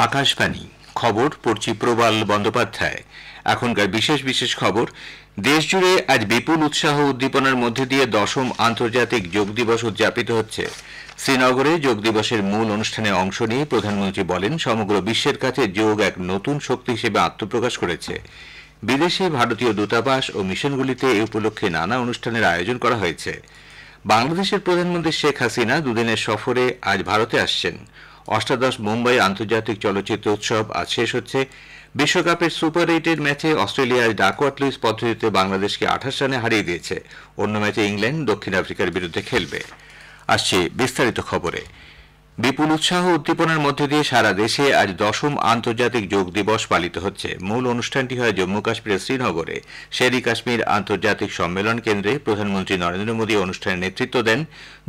আকাশবাণী খবর পড়ছি প্রবাল বন্দ্যোপাধ্যায়। এখনকার বিশেষ বিশেষ খবর। দেশজুড়ে আজ বিপুল উৎসাহ উদ্দীপনার মধ্যে দিয়ে 10ম আন্তর্জাতিক যোগ দিবস উদযাপিত হচ্ছে। শ্রীনগরে যোগ দিবসের মূল অনুষ্ঠানে অংশ নিয়ে প্রধানমন্ত্রী বলেন, সমগ্র বিশ্বের কাছে যোগ এক নতুন শক্তি হিসেবে আত্মপ্রকাশ করেছে। বিদেশে ভারতীয় দূতাবাস ও মিশনগুলিতে এই উপলক্ষে নানা অনুষ্ঠানের আয়োজন করা হয়েছে। বাংলাদেশের প্রধানমন্ত্রী শেখ হাসিনা দুদিনের সফরে আজ ভারতে আসছেন। অষ্টাদশ মুম্বাই আন্তর্জাতিক চলচ্চিত্র উৎসব আজ শেষ হচ্ছে। বিশ্বকাপের সুপার 8-এর ম্যাচে অস্ট্রেলিয়ার ডাকওয়ার্থ লুইস পদ্ধতিতে বাংলাদেশকে 28 রানে হারিয়ে দিয়েছে। অন্য ম্যাচে ইংল্যান্ড দক্ষিণ আফ্রিকার বিরুদ্ধে খেলবে। আসছে বিস্তারিত খবরে। বিপুল উৎসাহ উদ্দীপনার মধ্যে দিয়ে সারা দেশে আজ 10ম আন্তর্জাতিক যোগ দিবস পালিত হচ্ছে। মূল অনুষ্ঠানটি হয় জম্মু কাশ্মীরের শ্রীনগরে শের-ই কাশ্মীর আন্তর্জাতিক সম্মেলন কেন্দ্রে। প্রধানমন্ত্রী নরেন্দ্র মোদী অনুষ্ঠানে নেতৃত্ব দেন।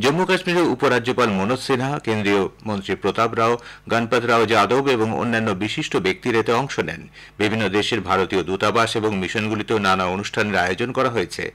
জম্মু কাশ্মীরের উপরাজ্যপাল মনোজ সিনহা, কেন্দ্রীয় মন্ত্রী প্রতাপ রাও, গণপত রাও যাদব এবং অন্যান্য বিশিষ্ট ব্যক্তিরা এতে অংশ নেন। বিভিন্ন দেশের ভারতীয় দূতাবাস এবং মিশনগুলিতেও নানা অনুষ্ঠানের আয়োজন করা হয়েছে।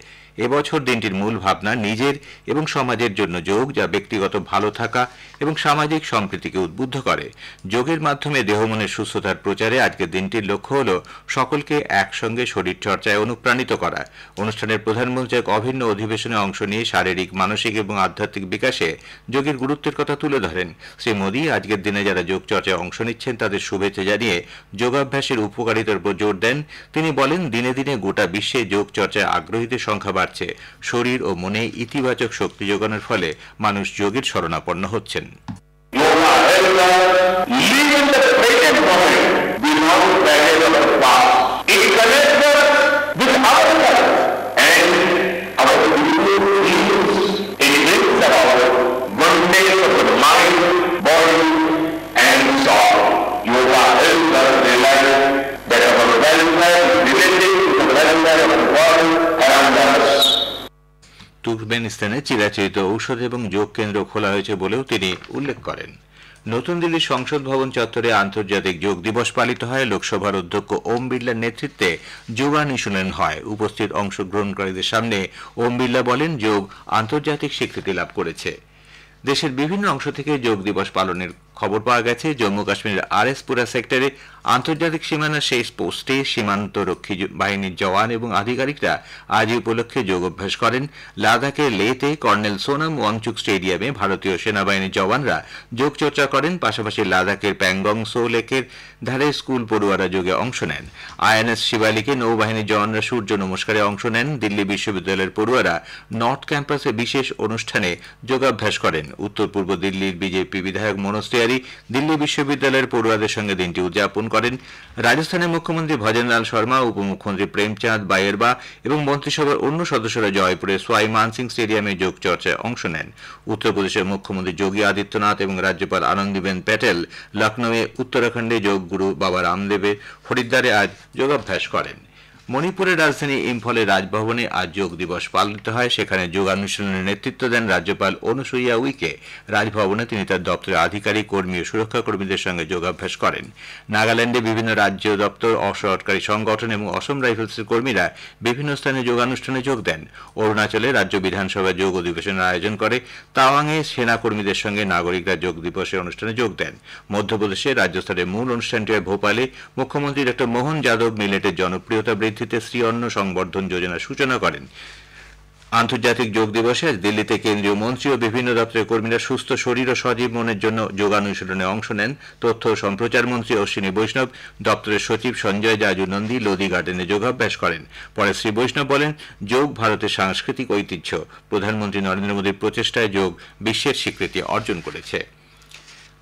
এবছর দিনটির মূল ভাবনা নিজের এবং সমাজের জন্য যোগ, যা ব্যক্তিগত ভালো থাকা এবং সামাজিক সম্প্রীতিকে উদ্বুদ্ধ করে। যোগের মাধ্যমে দেহমনের সুস্থতার প্রচারে আজকের দিনটির লক্ষ্য হল সকলকে একসঙ্গে শরীর চর্চায় অনুপ্রাণিত করা। অনুষ্ঠানের প্রধানমন্ত্রী এক অভিন্ন অধিবেশনে অংশ নিয়ে শারীরিক, মানসিক এবং আধ্যাত্মিক বিকাশে যোগের গুরুত্বের কথা তুলে ধরেন। শ্রী মোদী আজকের দিনে যারা যোগ চর্চায় অংশ নিচ্ছেন তাদের শুভেচ্ছা জানিয়ে যোগাভ্যাসের উপকারিতার উপর জোর দেন। তিনি বলেন, দিনে দিনে গোটা বিশ্বে যোগ চর্চায় আগ্রহীদের সংখ্যা বাড়ছে। শরীর ও মনে ইতিবাচক শক্তি যোগানোর ফলে মানুষ যোগের শরণাপন্ন হচ্ছেন। তুর্কমেনিস্তানে চিরাচরিত ঔষধ এবং যোগ কেন্দ্র খোলা হয়েছে বলেও তিনি উল্লেখ করেন। নতুন দিল্লির সংসদ ভবন চত্বরে আন্তর্জাতিক যোগ দিবস পালিত হয়। লোকসভার অধ্যক্ষ ওম বিড়লার নেতৃত্বে যোগানুশীলন হয়। উপস্থিত অংশগ্রহণকারীদের সামনে ওম বিড়লা বলেন, যোগ আন্তর্জাতিক স্বীকৃতি লাভ করেছে। দেশের বিভিন্ন অংশ থেকে যোগ দিবস পালনের খবর পাওয়া গেছে। জম্মু কাশ্মীরের আরএসপুরা সেক্টরে আন্তর্জাতিক সীমানার শেষ পোস্টে সীমান্ত রক্ষী বাহিনীর জওয়ান এবং আধিকারিকরা আজ এই উপলক্ষে যোগ অভ্যাস করেন। লাদাখের লেতে কর্নেল সোনাম ওয়াংচুক স্টেডিয়ামে ভারতীয় সেনাবাহিনীর জওয়ানরা যোগ চর্চা করেন। পাশাপাশি লাদাখের প্যাংগং সো লেকের ধারে স্কুল পড়ুয়ারা যোগে অংশ নেন। আইএনএস শিবালিকে নৌবাহিনীর জওয়ানরা সূর্য নমস্কারে অংশ নেন। দিল্লি বিশ্ববিদ্যালয়ের পড়ুয়ারা নর্থ ক্যাম্পাসে বিশেষ অনুষ্ঠানে যোগাভ্যাস করেন। উত্তর পূর্ব দিল্লির বিজেপি বিধায়ক মনোজ তিওয়ারি দিল্লি বিশ্ববিদ্যালয়ের পড়ুয়াদের সঙ্গে দিনটি উদযাপন করেন। রাজস্থানের মুখ্যমন্ত্রী ভজন লাল শর্মা, উপমুখ্যমন্ত্রী প্রেমচাঁদ বায়েরবা এবং মন্ত্রিসভার অন্য সদস্যরা জয়পুরের সোয়াই মানসিং স্টেডিয়ামে যোগ চর্চায় অংশ নেন। উত্তরপ্রদেশের মুখ্যমন্ত্রী যোগী আদিত্যনাথ এবং রাজ্যপাল আনন্দীবেন প্যাটেল লখনৌয়ে উত্তরাখণ্ডে যোগ গুরু বাবা রামদেবের হরিদ্বারে আজ যোগাভ্যাস করেন। মণিপুরের রাজধানী ইম্ফলে রাজভবনে আজ যোগ দিবস পালিত হয়। সেখানে যোগানুষ্ঠানের নেতৃত্ব দেন রাজ্যপাল অনুসুইয়া উইকে। রাজভবনে তিনি তার দপ্তরের আধিকারিক, কর্মী ও সুরক্ষা কর্মীদের সঙ্গে যোগাভ্যাস করেন। নাগাল্যান্ডে বিভিন্ন রাজ্য দপ্তর, অসরকারি সংগঠন এবং অসম রাইফেলসের কর্মীরা বিভিন্ন স্থানে যোগানুষ্ঠানে যোগ দেন। অরুণাচলে রাজ্য বিধানসভা যোগ অধিবেশনের আয়োজন করে। তাওয়াংয়ে সেনা কর্মীদের সঙ্গে নাগরিকরা যোগ দিবসের অনুষ্ঠানে যোগ দেন। মধ্যপ্রদেশে রাজ্যস্তরের মূল অনুষ্ঠানটি হয় ভোপালে। মুখ্যমন্ত্রী ডক্টর মোহন যাদব মিলেটের জনপ্রিয়তা বৃদ্ধি শ্রী অন্ন সংবর্ধন যোজনার সূচনা করেন। আন্তর্জাতিক যোগ দিবসে আজ দিল্লিতে কেন্দ্রীয় মন্ত্রী ও বিভিন্ন দপ্তরের কর্মীরা সুস্থ শরীর ও সজীব মনের জন্য যোগানুশীলনে অংশ নেন। তথ্য ও সম্প্রচার মন্ত্রী অশ্বিনী বৈষ্ণব, দপ্তরের সচিব সঞ্জয় জাজু নন্দী লোদি গার্ডেনে যোগাভ্যাস করেন। পরে শ্রী বৈষ্ণব বলেন, যোগ ভারতের সাংস্কৃতিক ঐতিহ্য। প্রধানমন্ত্রী নরেন্দ্র মোদীর প্রচেষ্টায় যোগ বিশ্বের স্বীকৃতি অর্জন করেছে।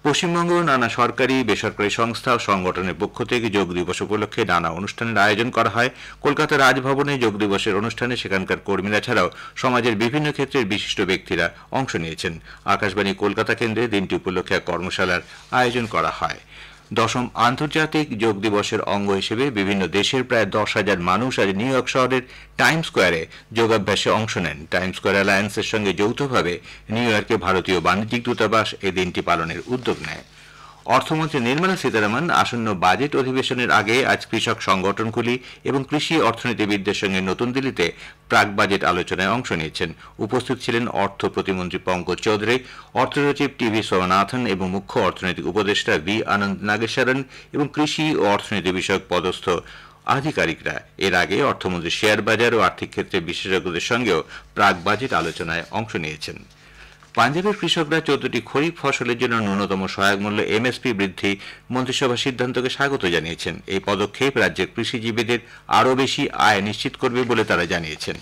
পশ্চিমবঙ্গ নানা সরকারি, বেসরকারি সংস্থা ও সংগঠনের পক্ষ থেকে যোগ দিবস উপলক্ষে নানা অনুষ্ঠানের আয়োজন করা হয়। কলকাতা রাজভবনে যোগ দিবসের অনুষ্ঠানে সেখানকার কর্মীরা ছাড়াও সমাজের বিভিন্ন ক্ষেত্রের বিশিষ্ট ব্যক্তিরা অংশ নিয়েছেন। আকাশবাণী কলকাতা কেন্দ্রে দিনটি উপলক্ষে এক কর্মশালার আয়োজন করা হয়। 10ম আন্তর্জাতিক যোগ দিবসের অঙ্গ হিসেবে বিভিন্ন দেশের প্রায় 10,000 মানুষ আজ নিউ ইয়র্ক শহরের টাইম স্কোয়ারে যোগাভ্যাসে অংশ নেন। টাইম স্কোয়ার অ্যালায়েন্সের সঙ্গে যৌথভাবে নিউ ইয়র্কে ভারতীয় বাণিজ্যিক দূতাবাস এই দিনটি পালনের উদ্যোগ নেয়। অর্থমন্ত্রী নির্মলা সীতারামন আসন্ন বাজেট অধিবেশনের আগে আজ কৃষক সংগঠনগুলি এবং কৃষি অর্থনীতিবিদদের সঙ্গে নতুন দিল্লিতে প্রাক বাজেট আলোচনায় অংশ নিয়েছেন। উপস্থিত ছিলেন অর্থ প্রতিমন্ত্রী পঙ্কজ চৌধুরী, অর্থ সচিব টিভি সোমনাথন এবং মুখ্য অর্থনৈতিক উপদেষ্টা ভি আনন্দ নাগেশ্বরন এবং কৃষি ও অর্থনীতি বিষয়ক পদস্থ আধিকারিকরা। এর আগে অর্থমন্ত্রী শেয়ার বাজার ও আর্থিক ক্ষেত্রে বিশেষজ্ঞদের সঙ্গেও প্রাক বাজেট আলোচনায় অংশ নিয়েছেন। পাঞ্জাবের কৃষকরা 14টি খরিফ ফসলের জন্য ন্যূনতম সহায়ক মূল্য এমএসপি বৃদ্ধি মন্ত্রিসভার সিদ্ধান্তকে স্বাগত জানিয়েছেন। এই পদক্ষেপ রাজ্যের কৃষিজীবীদের আরও বেশি আয় নিশ্চিত করবে বলে তারা জানিয়েছেন।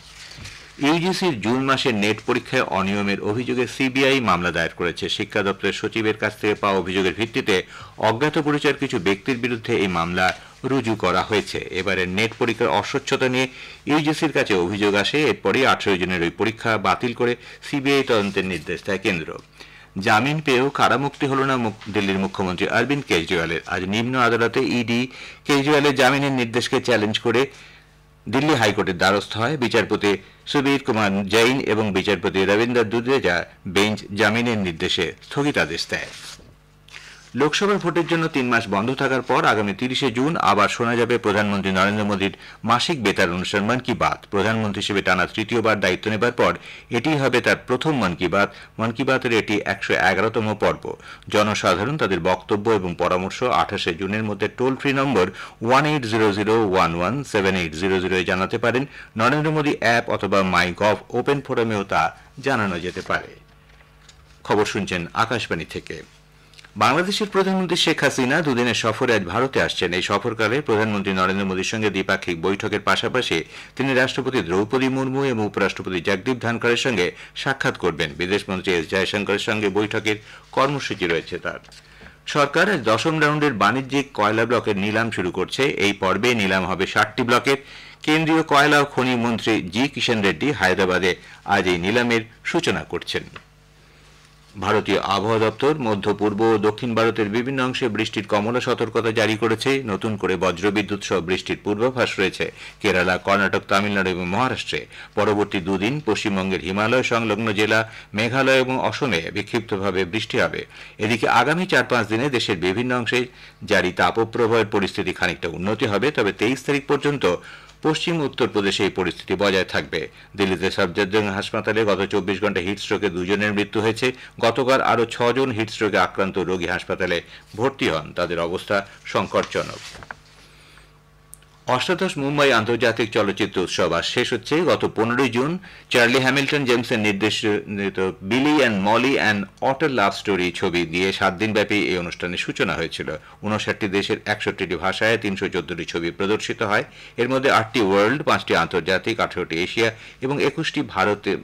ইউজিসির জুন মাসের নেট পরীক্ষায় অনিয়মের অভিযোগে সিবিআই মামলা দায়ের করেছে। শিক্ষা দপ্তরের সচিবের কাছ থেকে পাওয়া অভিযোগের ভিত্তিতে অজ্ঞাত পরিচয়ের কিছু ব্যক্তির বিরুদ্ধে এই মামলা রুজু করা হয়েছে। এবারে নেট পরীক্ষার অস্বচ্ছতা নিয়ে ইউজিসির কাছে অভিযোগ আসে। এরপরই 18 জনের ওই পরীক্ষা বাতিল করে সিবিআই তদন্তের নির্দেশ দেয় কেন্দ্র। জামিন পেয়েও কারামুক্তি হল না দিল্লির মুখ্যমন্ত্রী অরবিন্দ কেজরিওয়ালের। আজ নিম্ন আদালতে ইডি কেজরিওয়ালের জামিনের নির্দেশকে চ্যালেঞ্জ করে দিল্লি হাইকোর্টের দ্বারস্থ হয়। বিচারপতি সুবীর কুমার জৈন এবং বিচারপতি রবীন্দ্র দুদেজা বেঞ্চ জামিনের নির্দেশে স্থগিতাদেশ দেয়। লোকসভার ভোটের জন্য 3 মাস বন্ধ থাকার পর আগামী 30 জুন আবার শোনা যাবে প্রধানমন্ত্রী নরেন্দ্র মোদীর মাসিক বেতার অনুষ্ঠান মন কি বাত। প্রধানমন্ত্রী হিসেবে টানা তৃতীয়বার দায়িত্ব নেবার পর এটি হবে তার প্রথম মন কি বাত। মন কি বাতের এটি 111তম পর্ব। জনসাধারণ তাদের বক্তব্য এবং পরামর্শ 28 জুনের মধ্যে টোল ফ্রি নম্বর 1800117800 জানাতে পারেন। নরেন্দ্র মোদী অ্যাপ অথবা মাই গভ ওপেন ফোরামেও তা জানানো যেতে পারে। খবর শুনছেন আকাশবাণী থেকে। বাংলাদেশের প্রধানমন্ত্রী শেখ হাসিনা দুদিনের সফরে আজ ভারতে আসছেন। এই সফরকালে প্রধানমন্ত্রী নরেন্দ্র মোদীর সঙ্গে দ্বিপাক্ষিক বৈঠকের পাশাপাশি তিনি রাষ্ট্রপতি দ্রৌপদী মুর্মু এবং উপরাষ্ট্রপতি জগদীপ ধনখড়ের সঙ্গে সাক্ষাৎ করবেন। বিদেশমন্ত্রী এস জয়শঙ্করের সঙ্গে বৈঠকের কর্মসূচি রয়েছে তার। সরকার আজ 10ম রাউন্ডের বাণিজ্যিক কয়লা ব্লকের নিলাম শুরু করছে। এই পর্বে নিলাম হবে 60টি ব্লকের। কেন্দ্রীয় কয়লা ও খনি মন্ত্রী জি কিষেন রেড্ডি হায়দ্রাবাদে আজ এই নিলামের সূচনা করছেন। ভারতীয় আবহাওয়া দপ্তর মধ্য পূর্ব ও দক্ষিণ ভারতের বিভিন্ন অংশে বৃষ্টির কমলা সতর্কতা জারি করেছে। নতুন করে বজ্রবিদ্যুৎ সহ বৃষ্টির পূর্বাভাস রয়েছে কেরালা, কর্ণাটক, তামিলনাড়ু এবং মহারাষ্ট্রে। পরবর্তী দুদিন পশ্চিমবঙ্গের হিমালয় সংলগ্ন জেলা, মেঘালয় এবং অসমে বিক্ষিপ্তভাবে বৃষ্টি হবে। এদিকে আগামী 4-5 দিনে দেশের বিভিন্ন অংশে জারি তাপপ্রবাহের পরিস্থিতি খানিকটা উন্নতি হবে। তবে 23 তারিখ পর্যন্ত পশ্চিম উত্তরপ্রদেশে এই পরিস্থিতি বজায় থাকবে। দিল্লিতে সফদরজং হাসপাতালে গত 24 ঘন্টায় হিটস্ট্রোকে 2 জনের মৃত্যু হয়েছে। গতকাল আরও 6 জন হিটস্ট্রোকে আক্রান্ত রোগী হাসপাতালে ভর্তি হন। তাদের অবস্থা সংকটজনক। অষ্টাদশ মুম্বাই আন্তর্জাতিক চলচ্চিত্র উৎসব আজ শেষ হচ্ছে। গত 15 জুন চার্লি হ্যামিল্টন জেমসের নির্দেশিত Billy and Molly and otter love story ছবি দিয়ে 7 দিনব্যাপী এই অনুষ্ঠানের সূচনা হয়েছিল। 59টি দেশের 61টি ভাষায় 314টি ছবি প্রদর্শিত হয়। এর মধ্যে 8টি ওয়ার্ল্ড, 5টি আন্তর্জাতিক, 18টি এশিয়া এবং 21টি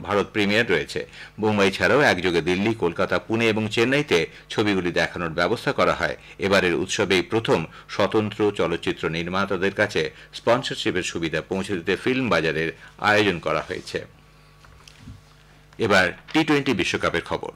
ভারত প্রিমিয়ার রয়েছে। মুম্বাই ছাড়াও একযোগে দিল্লি, কলকাতা, পুনে এবং চেন্নাইতে ছবিগুলি দেখানোর ব্যবস্থা করা হয়। এবারের উৎসবেই প্রথম স্বতন্ত্র চলচ্চিত্র নির্মাতাদের কাছে স্পন্সরশিপের সুবিধা পৌঁছে দিতে ফিল্ম বাজারের আয়োজন করা হয়েছে। এবার টি-20 বিশ্বকাপের খবর।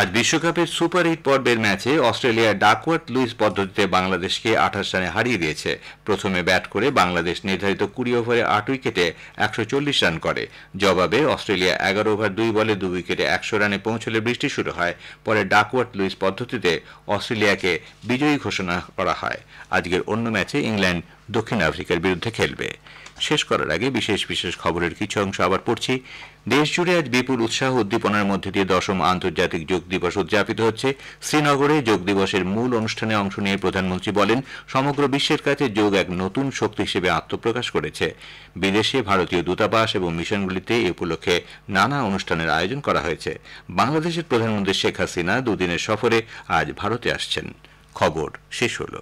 আজ বিশ্বকাপের সুপার 8 পর্বের ম্যাচে অস্ট্রেলিয়ার ডাকওয়ার্থ লুইস পদ্ধতিতে বাংলাদেশকে 28 রানে হারিয়ে দিয়েছে। প্রথমে ব্যাট করে বাংলাদেশ নির্ধারিত 20 ওভারে 8 উইকেটে 140 রান করে। জবাবে অস্ট্রেলিয়া 11 ওভার 2 বলে 2 উইকেটে 100 রানে পৌঁছলে বৃষ্টি শুরু হয়। পরে ডাকওয়ার্থ লুইস পদ্ধতিতে অস্ট্রেলিয়াকে বিজয়ী ঘোষণা করা হয়। আজকের অন্য ম্যাচে ইংল্যান্ড দক্ষিণ আফ্রিকার বিরুদ্ধে খেলবে। শেষ করার আগে বিশেষ খবরের কিছু অংশ আবার পড়ছি। দেশজুড়ে আজ বিপুল উৎসাহ উদ্দীপনার মধ্যে দিয়ে 10ম আন্তর্জাতিক যোগ দিবস উদযাপিত হচ্ছে। শ্রীনগরে যোগ দিবসের মূল অনুষ্ঠানে অংশ নিয়ে প্রধানমন্ত্রী বলেন, সমগ্র বিশ্বের কাছে যোগ এক নতুন শক্তি হিসেবে আত্মপ্রকাশ করেছে। বিদেশে ভারতীয় দূতাবাস এবং মিশনগুলিতে এ উপলক্ষে নানা অনুষ্ঠানের আয়োজন করা হয়েছে। বাংলাদেশের প্রধানমন্ত্রী শেখ হাসিনা দুদিনের সফরে আজ ভারতে আসছেন। খবর শেষ হল।